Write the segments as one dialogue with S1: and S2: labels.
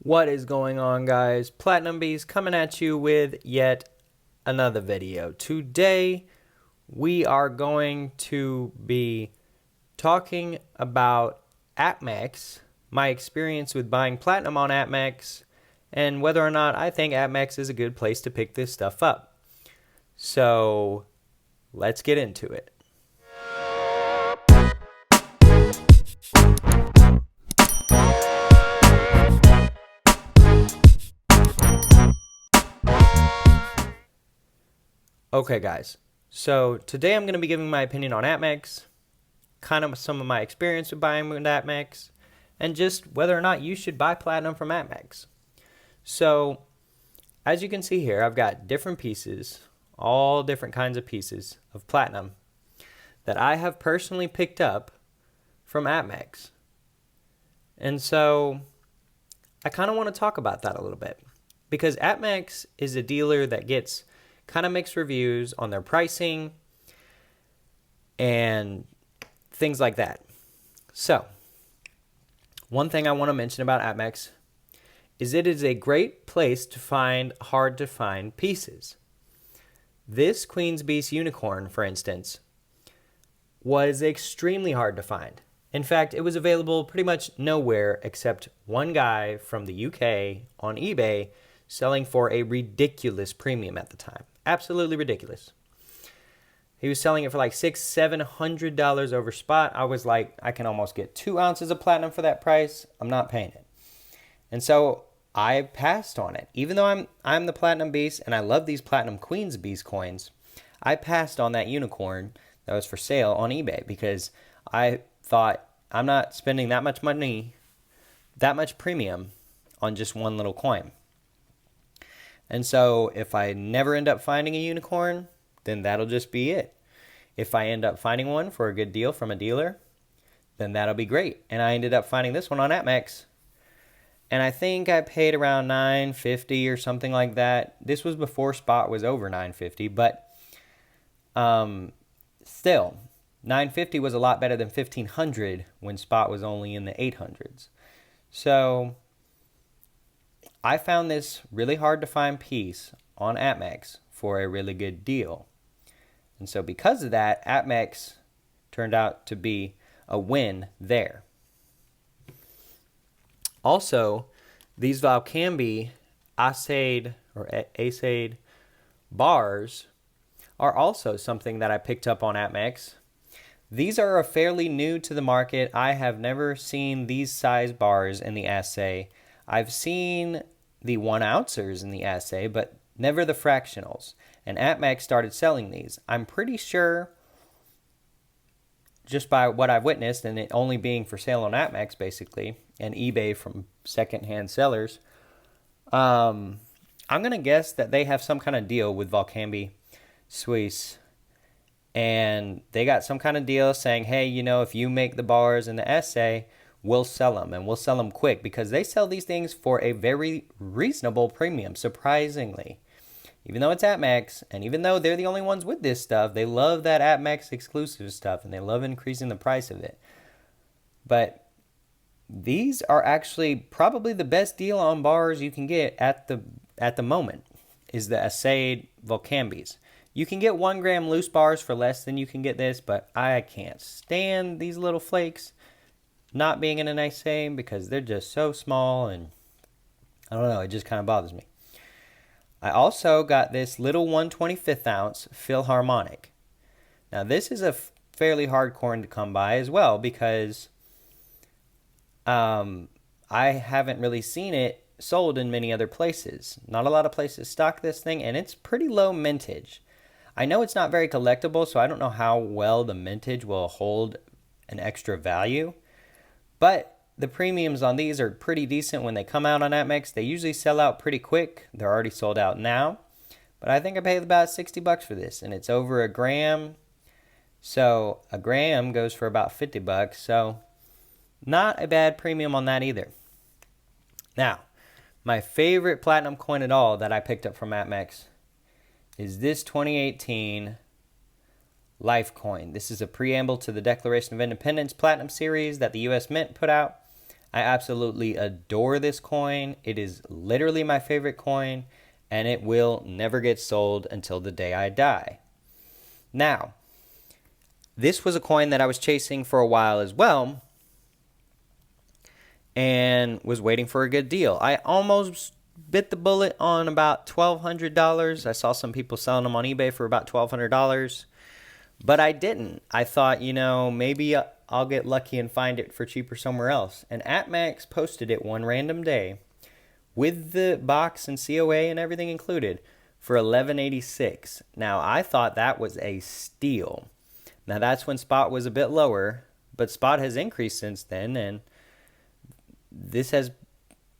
S1: What is going on, guys? Platinum Beast coming at you with yet another video. Today we are going to be talking about Apmex, my experience with buying platinum on Apmex, and whether or not I think Apmex is a good place to pick this stuff up. So let's get into it. Okay, guys. So today I'm going to be giving my opinion on Apmex, kind of some of my experience with buying with Apmex, and just whether or not you should buy platinum from Apmex. So, as you can see here, I've got different pieces, all different kinds of pieces of platinum that I have personally picked up from Apmex. And so, I kind of want to talk about that a little bit because Apmex is a dealer that gets kind of mixed reviews on their pricing and things like that. So, one thing I want to mention about Apmex is it is a great place to find hard to find pieces. This Queen's Beast unicorn, for instance, was extremely hard to find. In fact, it was available pretty much nowhere except one guy from the UK on eBay selling for a ridiculous premium at the time. Absolutely ridiculous. He was selling it for like $600-$700 over spot. I was like, I can almost get 2 ounces of platinum for that price. I'm not paying it. And so I passed on it. Even though I'm the Platinum Beast and I love these Platinum Queen's Beast coins, I passed on that unicorn that was for sale on eBay because I thought I'm not spending that much money, that much premium on just one little coin. And so if I never end up finding a unicorn, then that'll just be it. If I end up finding one for a good deal from a dealer, then that'll be great. And I ended up finding this one on Apmex. And I think I paid around $9.50 or something like that. This was before spot was over $9.50, but still, $9.50 was a lot better than $1,500 when spot was only in the 800s. So I found this really hard to find piece on Apmex for a really good deal. And so because of that, Apmex turned out to be a win there. Also, these Valcambi Acade or Acade bars are also something that I picked up on Apmex. These are fairly new to the market. I have never seen these size bars in the assay. I've seen the 1-ouncers in the assay, but never the fractionals. And Apmex started selling these. I'm pretty sure, just by what I've witnessed, and it only being for sale on Apmex, basically, and eBay from secondhand sellers, I'm going to guess that they have some kind of deal with Valcambi Suisse. And they got some kind of deal saying, hey, if you make the bars in the essay, we'll sell them, and we'll sell them quick, because they sell these things for a very reasonable premium, surprisingly. Even though it's Apmex, and even though they're the only ones with this stuff, they love that Apmex exclusive stuff, and they love increasing the price of it. But these are actually probably the best deal on bars you can get at the moment, is the Acade Valcambis. You can get 1 gram loose bars for less than you can get this, but I can't stand these little flakes not being in a nice same because they're just so small, and I don't know, it just kind of bothers me. I also got this little 1/25 ounce Philharmonic. Now this is a fairly hard coin to come by as well because I haven't really seen it sold in many other places. Not a lot of places stock this thing, and it's pretty low mintage. I know it's not very collectible, so I don't know how well the mintage will hold an extra value. But the premiums on these are pretty decent when they come out on Apmex. They usually sell out pretty quick. They're already sold out now. But I think I paid about $60 for this, and it's over a gram. So a gram goes for about $50. So not a bad premium on that either. Now, my favorite platinum coin at all that I picked up from Apmex is this 2018 Life coin. This is a preamble to the Declaration of Independence Platinum series that the U.S. Mint put out. I absolutely adore this coin. It is literally my favorite coin, and it will never get sold until the day I die. Now, this was a coin that I was chasing for a while as well, and was waiting for a good deal. I almost bit the bullet on about $1,200. I saw some people selling them on eBay for about $1,200, but I didn't. I thought, maybe I'll get lucky and find it for cheaper somewhere else. And Apmex posted it one random day with the box and COA and everything included for $11.86. Now, I thought that was a steal. Now, that's when spot was a bit lower, but spot has increased since then, and this has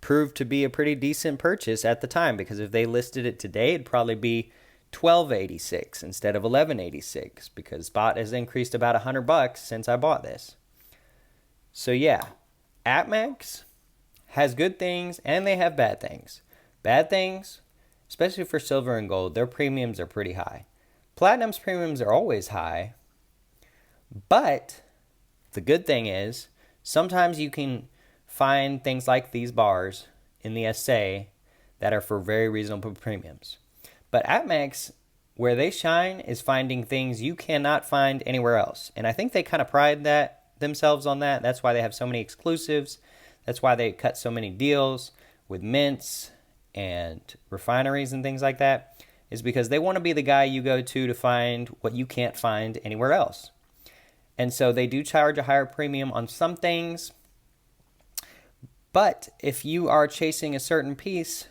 S1: proved to be a pretty decent purchase at the time, because if they listed it today, it'd probably be $12.86 instead of $11.86, because spot has increased about $100 since I bought this. So yeah, Apmex has good things and they have bad things. Bad things, especially for silver and gold, their premiums are pretty high. Platinum's premiums are always high, but the good thing is sometimes you can find things like these bars in the SA that are for very reasonable premiums. But Apmex, where they shine, is finding things you cannot find anywhere else. And I think they kind of pride themselves on that. That's why they have so many exclusives. That's why they cut so many deals with mints and refineries and things like that, is because they want to be the guy you go to find what you can't find anywhere else. And so they do charge a higher premium on some things. But if you are chasing a certain piece,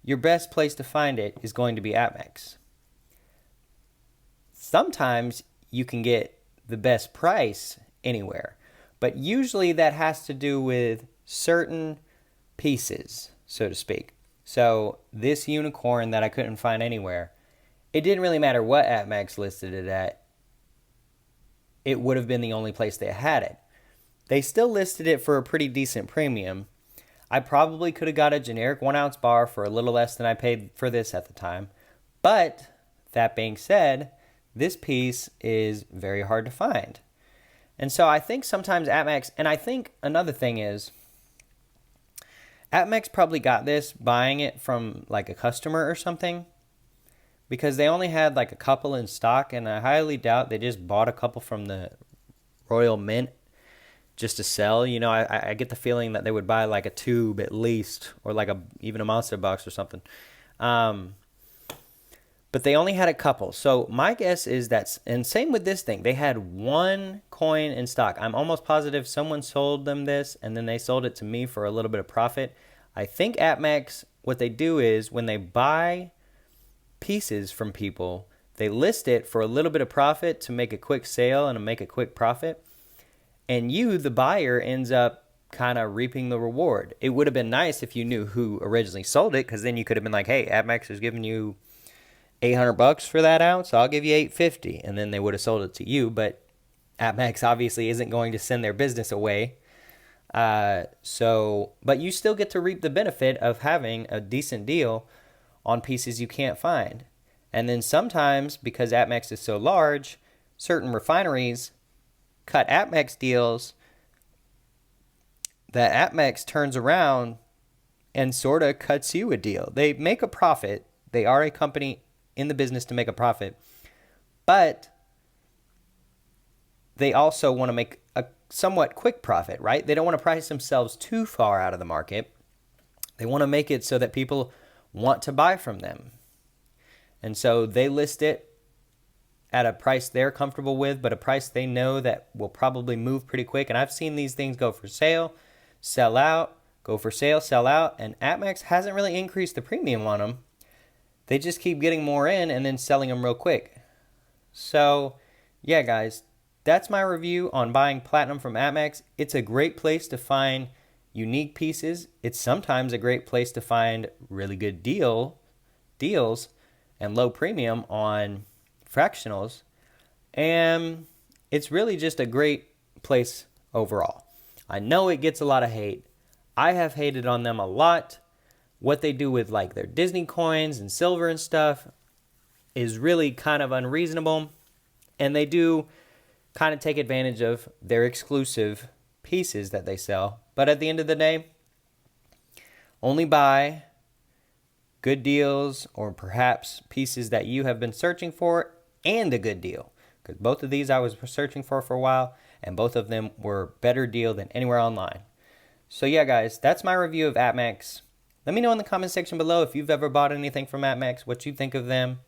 S1: your best place to find it is going to be Apmex. Sometimes you can get the best price anywhere, but usually that has to do with certain pieces, so to speak. So this unicorn that I couldn't find anywhere, it didn't really matter what Apmex listed it at. It would have been the only place they had it. They still listed it for a pretty decent premium. I probably could have got a generic 1 ounce bar for a little less than I paid for this at the time. But that being said, this piece is very hard to find. And so I think sometimes Apmex, and I think another thing is, Apmex probably got this buying it from like a customer or something, because they only had like a couple in stock, and I highly doubt they just bought a couple from the Royal Mint just to sell. I get the feeling that they would buy like a tube at least, or like even a monster box or something. But they only had a couple. So my guess is and same with this thing, they had one coin in stock. I'm almost positive someone sold them this, and then they sold it to me for a little bit of profit. I think Apmex, what they do is when they buy pieces from people, they list it for a little bit of profit to make a quick sale and to make a quick profit. And you, the buyer, ends up kind of reaping the reward. It would have been nice if you knew who originally sold it, because then you could have been like, hey, Apmex is giving you $800 for that ounce, I'll give you $850, and then they would have sold it to you. But Apmex obviously isn't going to send their business away. But you still get to reap the benefit of having a decent deal on pieces you can't find. And then sometimes, because Apmex is so large, certain refineries cut Apmex deals that Apmex turns around and sort of cuts you a deal. They make a profit. They are a company in the business to make a profit, but they also want to make a somewhat quick profit, right? They don't want to price themselves too far out of the market. They want to make it so that people want to buy from them. And so they list it at a price they're comfortable with, but a price they know that will probably move pretty quick. And I've seen these things go for sale, sell out, go for sale, sell out, and Apmex hasn't really increased the premium on them. They just keep getting more in and then selling them real quick. So, yeah, guys, that's my review on buying platinum from Apmex. It's a great place to find unique pieces. It's sometimes a great place to find really good deals and low premium on fractionals. And it's really just a great place overall. I know it gets a lot of hate. I have hated on them a lot. What they do with like their Disney coins and silver and stuff is really kind of unreasonable. And they do kind of take advantage of their exclusive pieces that they sell. But at the end of the day, only buy good deals or perhaps pieces that you have been searching for and a good deal. Because both of these I was searching for a while, and both of them were better deal than anywhere online. So yeah, guys, that's my review of Apmex. Let me know in the comment section below if you've ever bought anything from Apmex, what you think of them,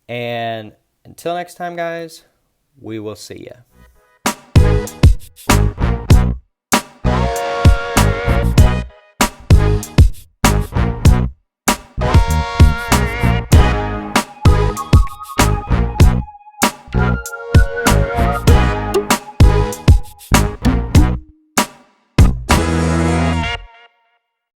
S1: And until next time, guys, we will see ya.